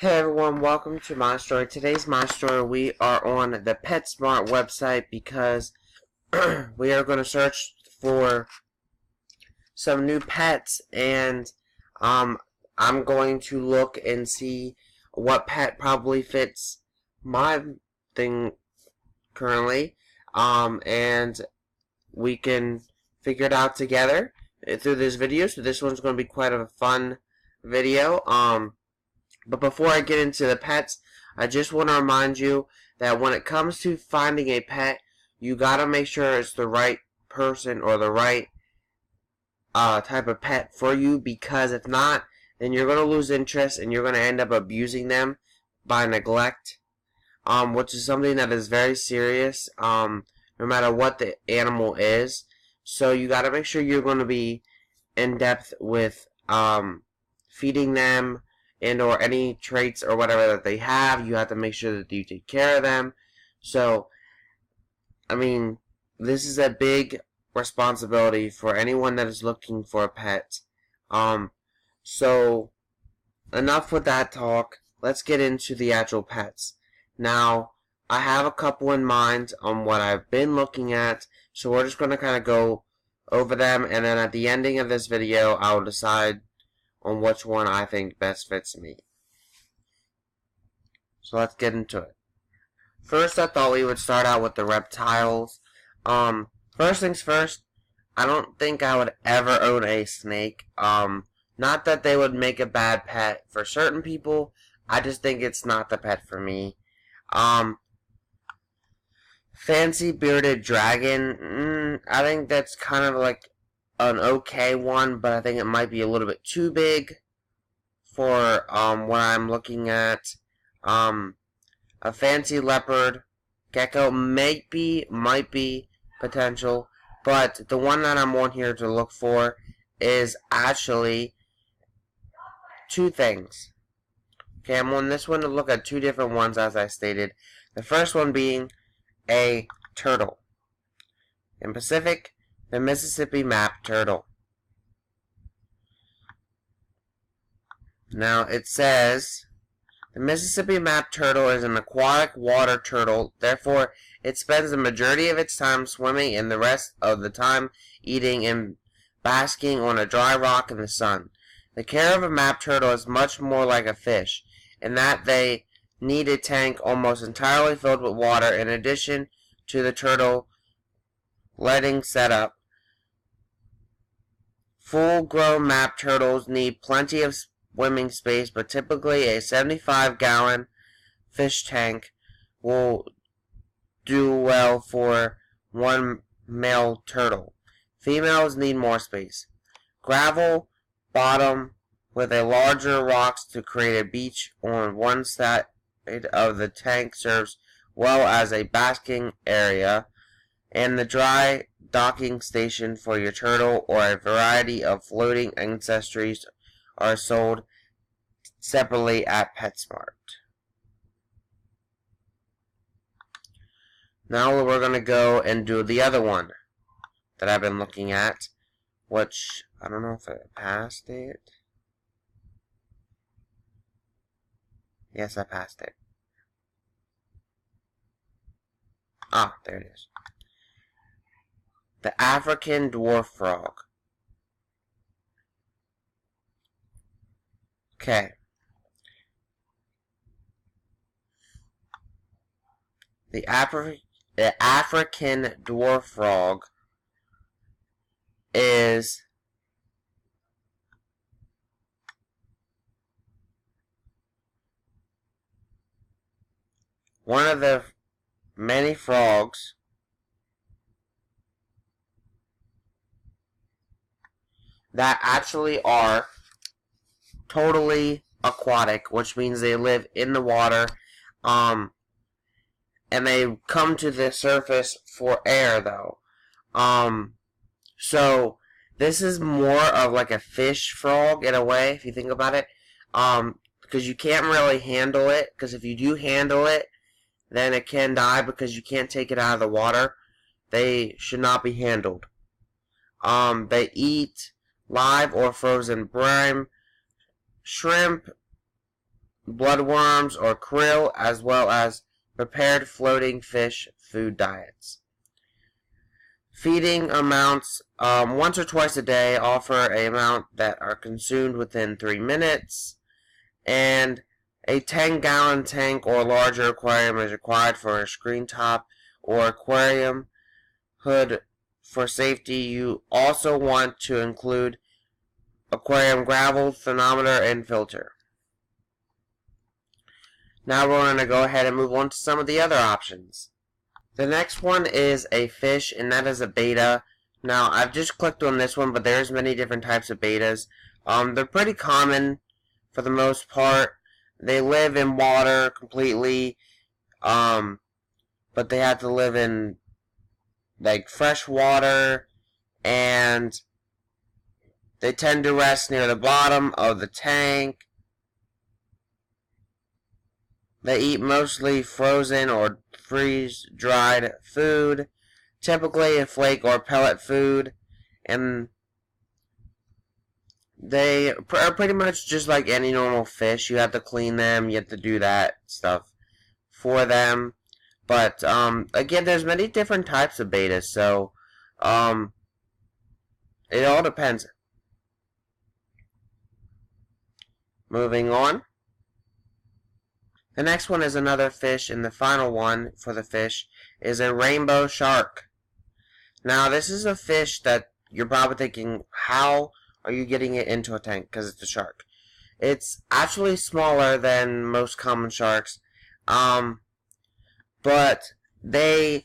Hey everyone, welcome to my story. Today's my story. We are on the PetSmart website because we are going to search for some new pets, and I'm going to look and see what pet probably fits my thing currently, and we can figure it out together through this video. So this one's going to be quite a fun video. But before I get into the pets, I just want to remind you that when it comes to finding a pet, you gotta make sure it's the right person or the right type of pet for you, because if not, then you're gonna lose interest and you're gonna end up abusing them by neglect, which is something that is very serious, no matter what the animal is. So you gotta make sure you're gonna be in depth with feeding them and or any traits or whatever that they have. You have to make sure that you take care of them. So, I mean, this is a big responsibility for anyone that is looking for a pet. So, enough with that talk. Let's get into the actual pets. Now, I have a couple in mind on what I've been looking at, so we're just going to kind of go over them, and then at the ending of this video, I'll decide on which one I think best fits me. So let's get into it. First, I thought we would start out with the reptiles. First things first, I don't think I would ever own a snake. Not that they would make a bad pet for certain people, I just think it's not the pet for me. Fancy bearded dragon, I think that's kind of like an okay one, but I think it might be a little bit too big for what I'm looking at. A fancy leopard gecko might be potential, but the one that I'm on here to look for is actually two things. Okay, I'm on this one to look at two different ones, as I stated. The first one being a turtle. In Pacific, the Mississippi map turtle. Now it says the Mississippi map turtle is an aquatic water turtle, therefore it spends the majority of its time swimming and the rest of the time eating and basking on a dry rock in the sun. The care of a map turtle is much more like a fish, in that they need a tank almost entirely filled with water in addition to the turtle letting setup. Full-grown map turtles need plenty of swimming space, but typically a 75-gallon fish tank will do well for one male turtle. Females need more space. Gravel bottom with a larger rocks to create a beach on one side of the tank serves well as a basking area, and the dry docking station for your turtle or a variety of floating accessories are sold separately at PetSmart. Now we're going to go and do the other one that I've been looking at, which I don't know if I passed it. Yes, I passed it. Ah, there it is. The African dwarf frog. Okay. The African dwarf frog is one of the many frogs that actually are totally aquatic, which means they live in the water, and they come to the surface for air, though. So this is more of like a fish frog in a way, if you think about it, because you can't really handle it, because if you do handle it, then it can die because you can't take it out of the water. They should not be handled. They eat live or frozen brine, shrimp, bloodworms, or krill, as well as prepared floating fish food diets. Feeding amounts once or twice a day offer an amount that are consumed within 3 minutes, and a 10-gallon tank or larger aquarium is required for a screen top or aquarium hood. For safety, you also want to include aquarium gravel, thermometer, and filter. Now we're going to go ahead and move on to some of the other options. The next one is a fish, and that is a betta. Now, I've just clicked on this one, but there's many different types of bettas. They're pretty common for the most part. They live in water completely, but they have to live in like fresh water, and they tend to rest near the bottom of the tank. They eat mostly frozen or freeze-dried food, typically a flake or pellet food, and they are pretty much just like any normal fish. You have to clean them, you have to do that stuff for them. But, again, there's many different types of bettas, so, it all depends. Moving on. The next one is another fish, and the final one for the fish is a rainbow shark. Now, this is a fish that you're probably thinking, how are you getting it into a tank? Because it's a shark. It's actually smaller than most common sharks, but they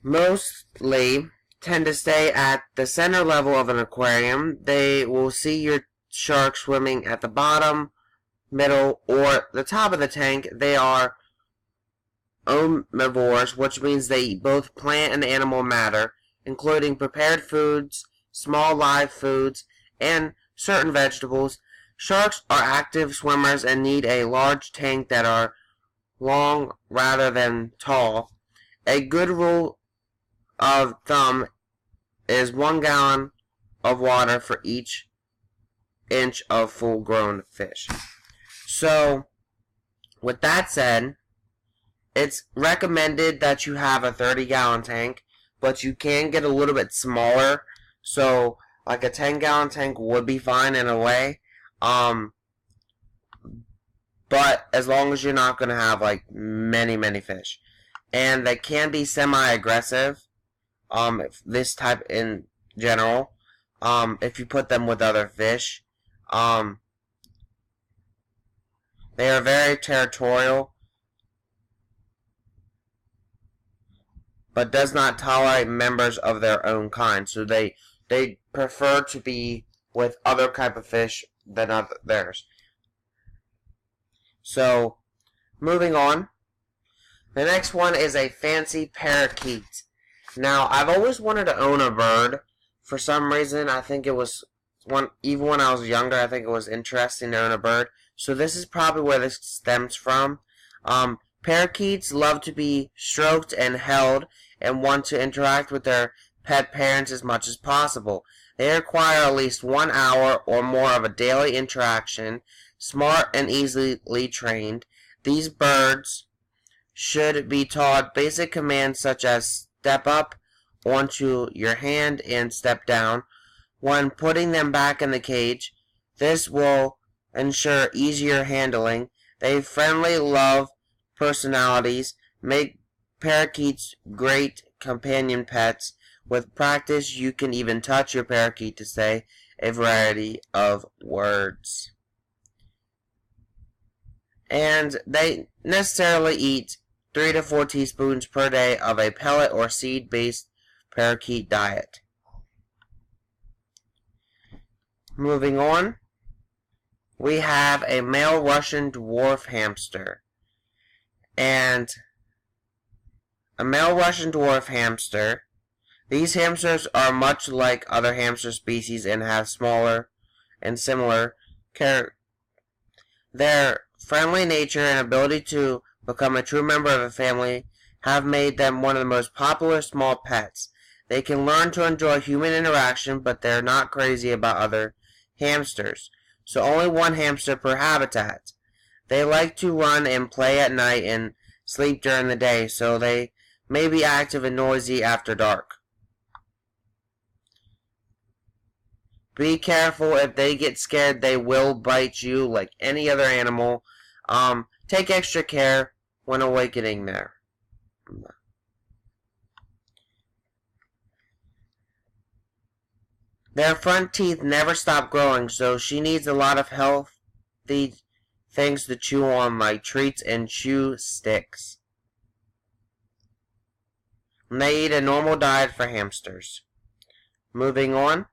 mostly tend to stay at the center level of an aquarium. They will see your shark swimming at the bottom, middle, or the top of the tank. They are omnivores, which means they eat both plant and animal matter, including prepared foods, small live foods, and certain vegetables. Sharks are active swimmers and need a large tank that are long rather than tall. A good rule of thumb is 1 gallon of water for each inch of full-grown fish. So, with that said, it's recommended that you have a 30-gallon tank, but you can get a little bit smaller. So, like a 10-gallon tank would be fine in a way. But as long as you're not going to have like many fish. And they can be semi-aggressive, this type in general, if you put them with other fish. They are very territorial, but does not tolerate members of their own kind. So they prefer to be with other type of fish than theirs. So, moving on. The next one is a fancy parakeet. Now, I've always wanted to own a bird. For some reason, I think it was even when I was younger, I think it was interesting to own a bird. So this is probably where this stems from. Parakeets love to be stroked and held and want to interact with their pet parents as much as possible. They require at least 1 hour or more of a daily interaction. Smart and easily trained, these birds should be taught basic commands such as step up onto your hand and step down when putting them back in the cage. This will ensure easier handling. They friendly, love personalities, make parakeets great companion pets. With practice, you can even touch your parakeet to say a variety of words. And they necessarily eat 3 to 4 teaspoons per day of a pellet or seed-based parakeet diet. Moving on, we have a male Russian dwarf hamster. And a male Russian dwarf hamster. These hamsters are much like other hamster species and have smaller and similar characteristics. Their friendly nature and ability to become a true member of a family have made them one of the most popular small pets. They can learn to enjoy human interaction, but they're not crazy about other hamsters. so only one hamster per habitat. They like to run and play at night and sleep during the day, so they may be active and noisy after dark. Be careful. If they get scared, they will bite you like any other animal. Take extra care when awakening there. Their front teeth never stop growing, so she needs a lot of healthy things to chew on, like treats and chew sticks. And they eat a normal diet for hamsters. Moving on.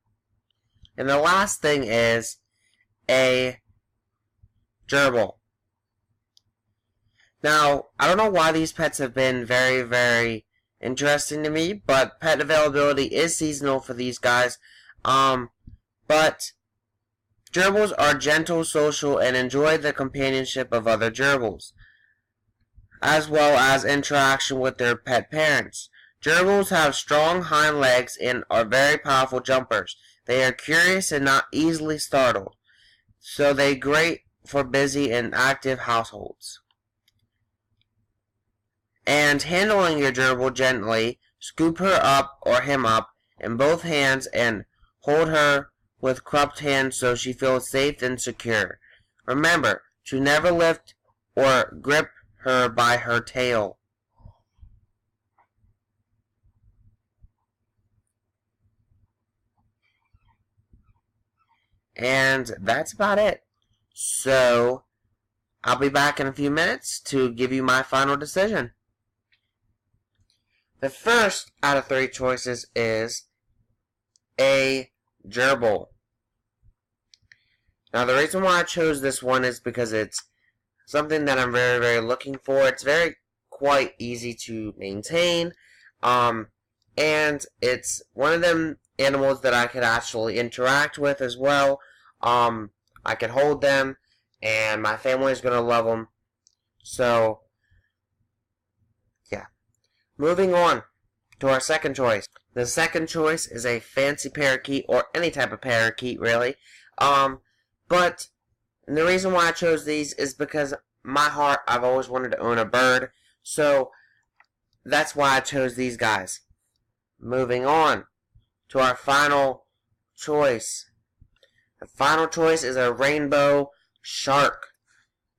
And the last thing is a gerbil. Now, I don't know why these pets have been very, very interesting to me, but pet availability is seasonal for these guys. But gerbils are gentle, social, and enjoy the companionship of other gerbils, as well as interaction with their pet parents. Gerbils have strong hind legs and are very powerful jumpers. They are curious and not easily startled, so they're great for busy and active households. And handling your gerbil gently, scoop her up or him up in both hands and hold her with cupped hands so she feels safe and secure. Remember to never lift or grip her by her tail. And that's about it. So, I'll be back in a few minutes to give you my final decision. The first out of 3 choices is a gerbil. Now, the reason why I chose this one is because it's something that I'm very, very looking for. It's quite easy to maintain. And it's one of them animals that I could actually interact with as well. I could hold them, and my family is going to love them. So, yeah. Moving on to our second choice. The second choice is a fancy parakeet, or any type of parakeet, really. But the reason why I chose these is because my heart, I've always wanted to own a bird. So, that's why I chose these guys. Moving on to our final choice. The final choice is a rainbow shark.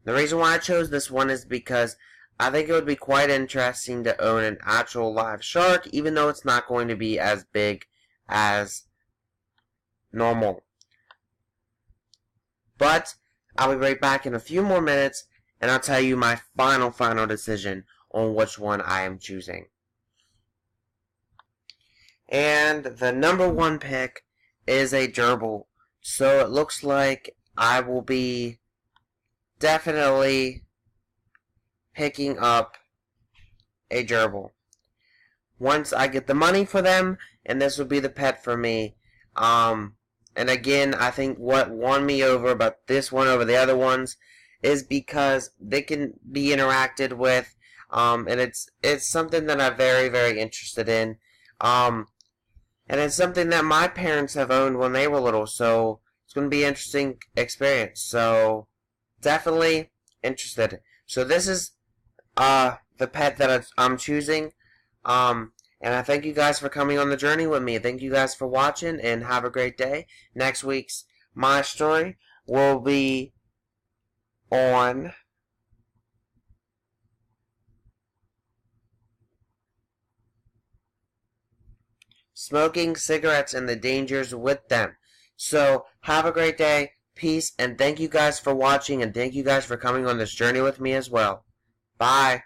The reason why I chose this one is because I think it would be quite interesting to own an actual live shark, even though it's not going to be as big as normal. But I'll be right back in a few more minutes, and I'll tell you my final decision on which one I am choosing. And the number 1 pick is a gerbil. So it looks like I will be definitely picking up a gerbil once I get the money for them, and this will be the pet for me. And again, I think what won me over about this one over the other ones is because they can be interacted with, and it's something that I'm very, very interested in. And it's something that my parents have owned when they were little, so it's going to be an interesting experience. So, definitely interested. So this is the pet that I'm choosing. And I thank you guys for coming on the journey with me. Thank you guys for watching, and have a great day. Next week's My Story will be on smoking cigarettes and the dangers with them. So, have a great day, peace, and thank you guys for watching, and thank you guys for coming on this journey with me as well. Bye.